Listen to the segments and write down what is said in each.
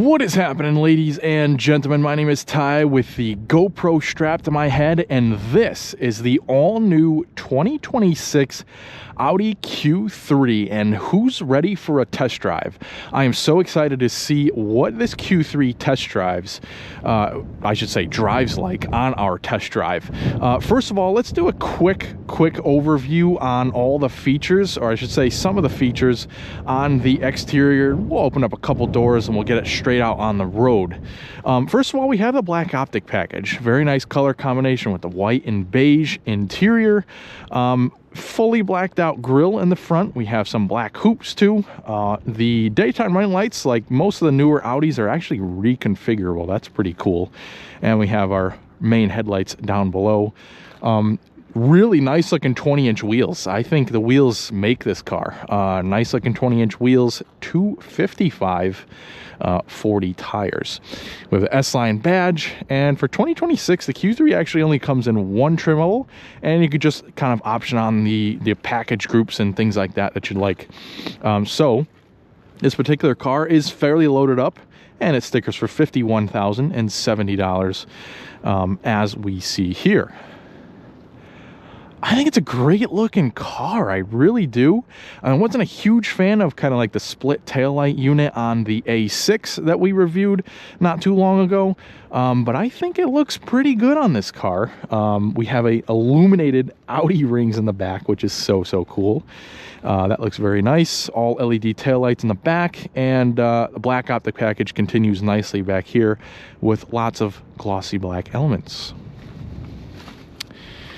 What is happening, ladies and gentlemen? My name is Ty with the GoPro strapped to my head, and this is the all-new 2026 Audi Q3. And who's ready for a test drive? I am so excited to see what this Q3 test drives, drives like on our test drive. First of all, let's do a quick overview on all the features, or I should say some of the features on the exterior. We'll open up a couple doors and we'll get it straight out on the road. First of all, we have the black optic package. Very nice color combination with the white and beige interior. Fully blacked out grille in the front. We have some black hoops too. The daytime running lights, like most of the newer Audis, are actually reconfigurable. That's pretty cool. And we have our main headlights down below. Really nice looking 20-inch wheels. I think the wheels make this car. Nice looking 20-inch wheels, 255 40 tires with an S-Line badge. And for 2026, the Q3 actually only comes in one trim level, and you could just kind of option on the package groups and things like that you'd like. So this particular car is fairly loaded up, and it stickers for $51,070 as we see here. I think it's a great looking car. I really do. I wasn't a huge fan of kind of like the split taillight unit on the A6 that we reviewed not too long ago. But I think it looks pretty good on this car. We have a illuminated Audi rings in the back, which is so cool. That looks very nice. All LED taillights in the back, and the black optic package continues nicely back here with lots of glossy black elements.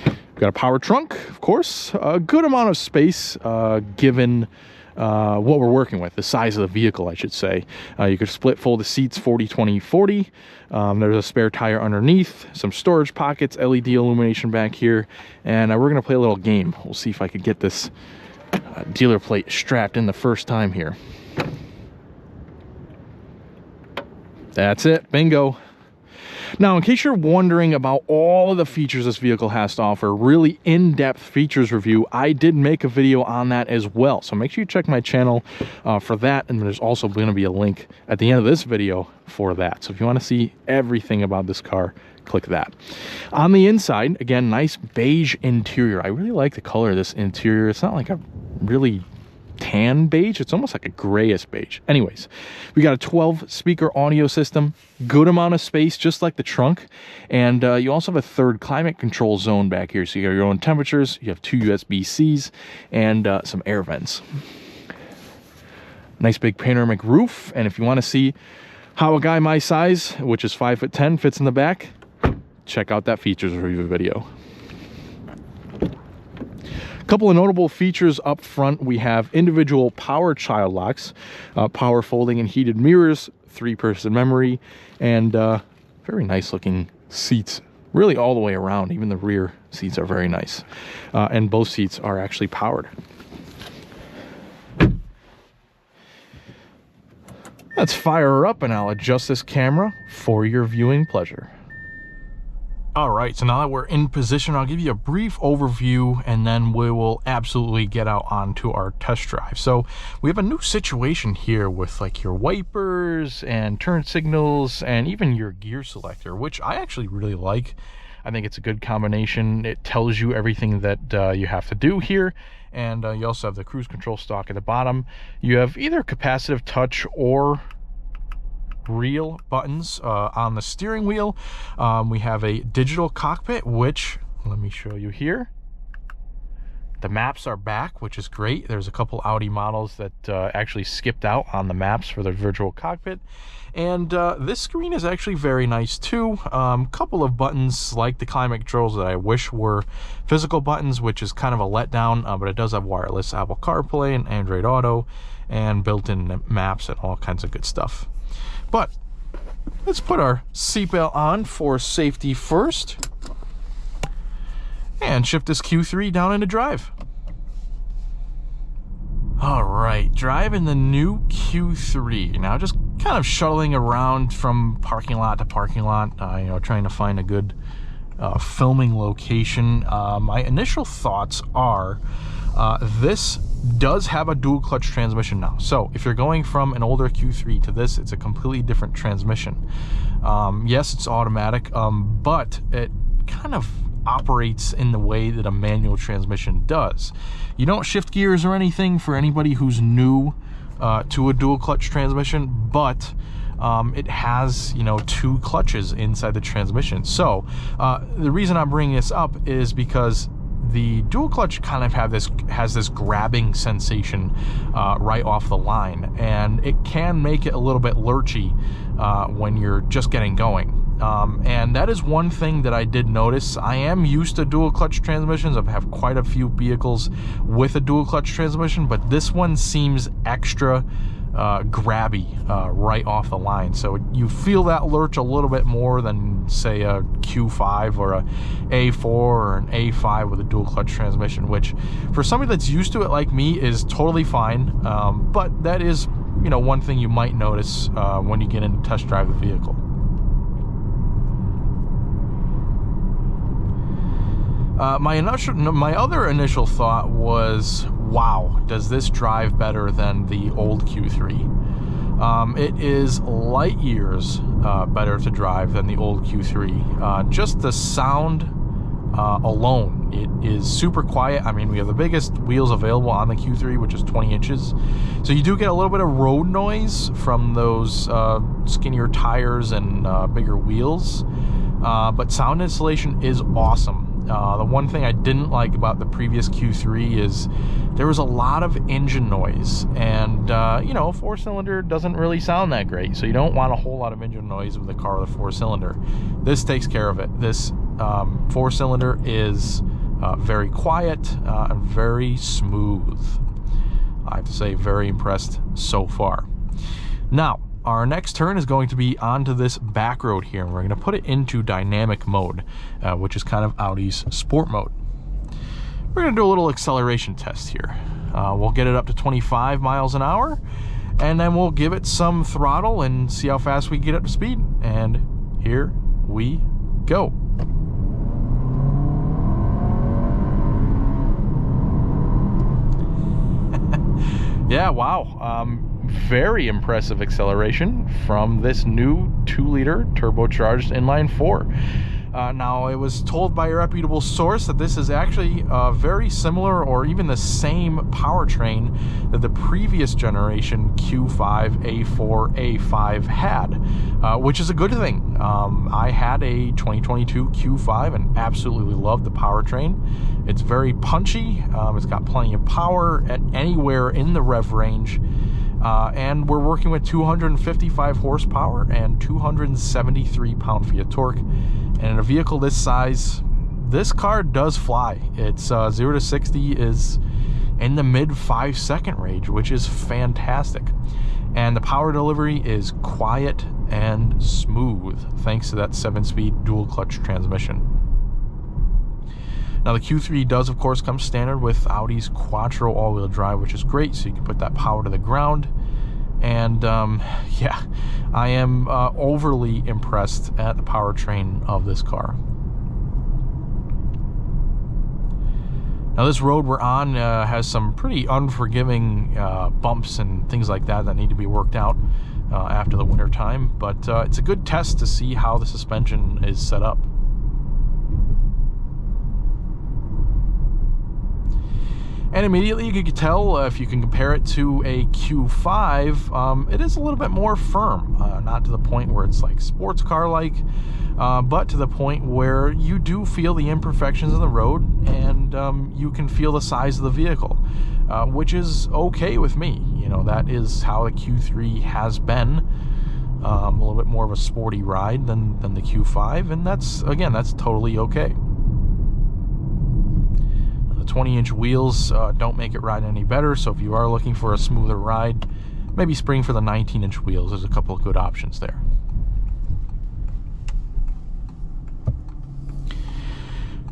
We've got a power trunk, of course, a good amount of space given what we're working with, the size of the vehicle, I should say. You could split fold the seats 40-20-40. There's a spare tire underneath, some storage pockets, LED illumination back here, and we're going to play a little game. We'll see if I could get this dealer plate strapped in the first time here. That's it, bingo. Now, in case you're wondering about all of the features this vehicle has to offer, really in-depth features review, I did make a video on that as well. So make sure you check my channel for that, and there's also going to be a link at the end of this video for that. So if you want to see everything about this car, click that. On the inside, again, nice beige interior. I really like the color of this interior. It's not like a really tan beige, it's almost like a grayish beige. Anyways, we got a 12 speaker audio system, good amount of space, just like the trunk, and you also have a third climate control zone back here, so you got your own temperatures. You have two USB-Cs and some air vents. Nice big panoramic roof, and if you want to see how a guy my size, which is 5'10", fits in the back, check out that features review video. Couple of notable features up front. We have individual power child locks, power folding and heated mirrors, 3-person memory, and very nice looking seats, really all the way around. Even the rear seats are very nice, and both seats are actually powered. Let's fire her up, and I'll adjust this camera for your viewing pleasure. All right, so now that we're in position, I'll give you a brief overview, and then we will absolutely get out onto our test drive. So we have a new situation here with like your wipers and turn signals and even your gear selector, which I actually really like. I think it's a good combination. It tells you everything that you have to do here. And you also have the cruise control stalk at the bottom. You have either capacitive touch or real buttons on the steering wheel. We have a digital cockpit, which, let me show you here. The maps are back, which is great. There's a couple Audi models that actually skipped out on the maps for the virtual cockpit. And this screen is actually very nice too. Couple of buttons like the climate controls that I wish were physical buttons, which is kind of a letdown, but it does have wireless Apple CarPlay and Android Auto and built-in maps and all kinds of good stuff. But let's put our seatbelt on for safety first and shift this Q3 down into drive. All right, driving the new Q3. Now just kind of shuttling around from parking lot to parking lot, trying to find a good filming location. My initial thoughts are This does have a dual clutch transmission now. So if you're going from an older Q3 to this, it's a completely different transmission. Yes, it's automatic, but it kind of operates in the way that a manual transmission does. You don't shift gears or anything for anybody who's new to a dual clutch transmission, but it has, you know, 2 clutches inside the transmission. So the reason I'm bringing this up is because the dual clutch kind of has this grabbing sensation right off the line, and it can make it a little bit lurchy when you're just getting going. And that is one thing that I did notice. I am used to dual clutch transmissions. I have quite a few vehicles with a dual clutch transmission, but this one seems extra grabby right off the line. So you feel that lurch a little bit more than, say, a Q5 or a A4 or an A5 with a dual clutch transmission, which for somebody that's used to it like me is totally fine. But that is, you know, one thing you might notice when you get in to test drive the vehicle. My other initial thought was, wow, does this drive better than the old Q3? It is light years better to drive than the old Q3. Just the sound alone, it is super quiet. I mean, we have the biggest wheels available on the Q3, which is 20 inches. So you do get a little bit of road noise from those skinnier tires and bigger wheels. But sound insulation is awesome. The one thing I didn't like about the previous Q3 is there was a lot of engine noise, and you know, 4-cylinder doesn't really sound that great, so you don't want a whole lot of engine noise with a car with a 4-cylinder. This takes care of it. This 4-cylinder is very quiet and very smooth. I have to say, very impressed so far. Now, our next turn is going to be onto this back road here, and we're going to put it into dynamic mode, which is kind of Audi's sport mode. We're going to do a little acceleration test here. We'll get it up to 25 miles an hour, and then we'll give it some throttle and see how fast we can get up to speed. And here we go. Yeah, wow. Very impressive acceleration from this new 2-liter turbocharged inline 4. Now, it was told by a reputable source that this is actually very similar or even the same powertrain that the previous generation Q5, A4, A5 had, which is a good thing. I had a 2022 Q5 and absolutely loved the powertrain. It's very punchy. It's got plenty of power at anywhere in the rev range. And we're working with 255 horsepower and 273 pound-feet of torque. And in a vehicle this size, this car does fly. It's 0 to 60 is in the mid 5-second range, which is fantastic. And the power delivery is quiet and smooth thanks to that 7-speed dual clutch transmission. Now, the Q3 does, of course, come standard with Audi's Quattro all-wheel drive, which is great, so you can put that power to the ground. And, yeah, I am overly impressed at the powertrain of this car. Now, this road we're on has some pretty unforgiving bumps and things like that that need to be worked out after the winter time, but it's a good test to see how the suspension is set up. And immediately you can tell, if you can compare it to a Q5, it is a little bit more firm. Not to the point where it's like sports car-like, but to the point where you do feel the imperfections of the road, and you can feel the size of the vehicle, which is okay with me. You know, that is how the Q3 has been. A little bit more of a sporty ride than the Q5, and that's, again, that's totally okay. 20-inch wheels don't make it ride any better, so if you are looking for a smoother ride, maybe spring for the 19-inch wheels. There's a couple of good options there.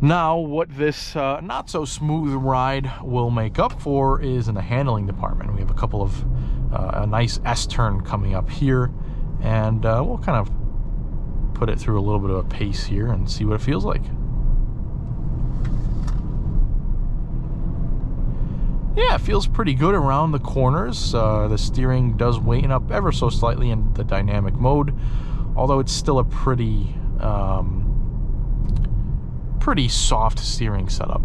Now, what this not so smooth ride will make up for is in the handling department. We have a couple of a nice S-turn coming up here, and we'll kind of put it through a little bit of a pace here and see what it feels like. Yeah, it feels pretty good around the corners. The steering does weighten up ever so slightly in the dynamic mode, although it's still a pretty soft steering setup.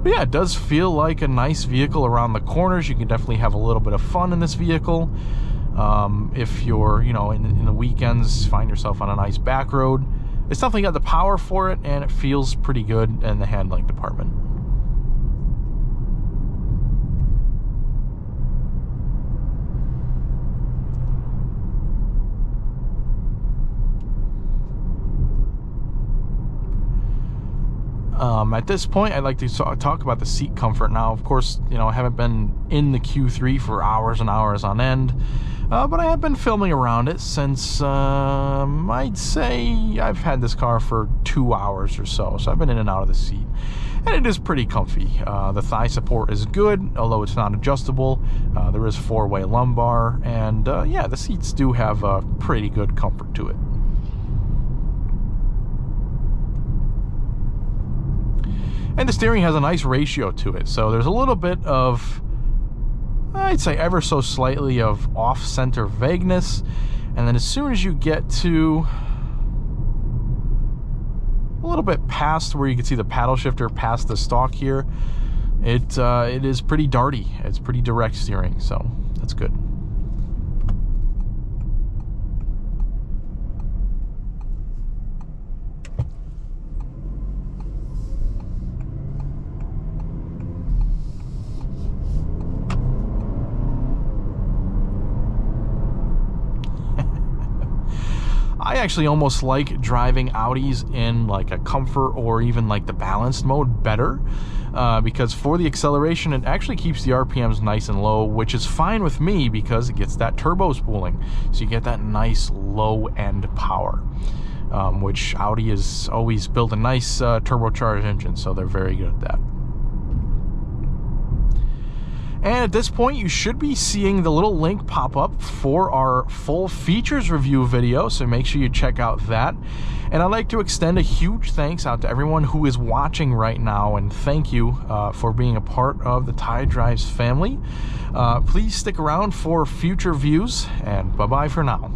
But yeah, it does feel like a nice vehicle around the corners. You can definitely have a little bit of fun in this vehicle. If you're, you know, in the weekends, find yourself on a nice back road. It's definitely got the power for it, and it feels pretty good in the handling department. At this point, I'd like to talk about the seat comfort. Now, of course, you know, I haven't been in the Q3 for hours and hours on end, but I have been filming around it since, I'd say I've had this car for 2 hours or so. So I've been in and out of the seat, and it is pretty comfy. The thigh support is good, although it's not adjustable. There is 4-way lumbar, and yeah, the seats do have a pretty good comfort to it. And the steering has a nice ratio to it, so there's a little bit of, I'd say ever so slightly of off-center vagueness, and then as soon as you get to a little bit past where you can see the paddle shifter past the stalk here, it is pretty darty. It's pretty direct steering, so that's good. I actually almost like driving Audis in like a comfort or even like the balanced mode better, because for the acceleration it actually keeps the RPMs nice and low, which is fine with me because it gets that turbo spooling, so you get that nice low end power, which Audi has always built a nice turbocharged engine, so they're very good at that. And at this point, you should be seeing the little link pop up for our full features review video, so make sure you check out that. And I'd like to extend a huge thanks out to everyone who is watching right now, and thank you for being a part of the Ty Drives family. Please stick around for future views, and bye-bye for now.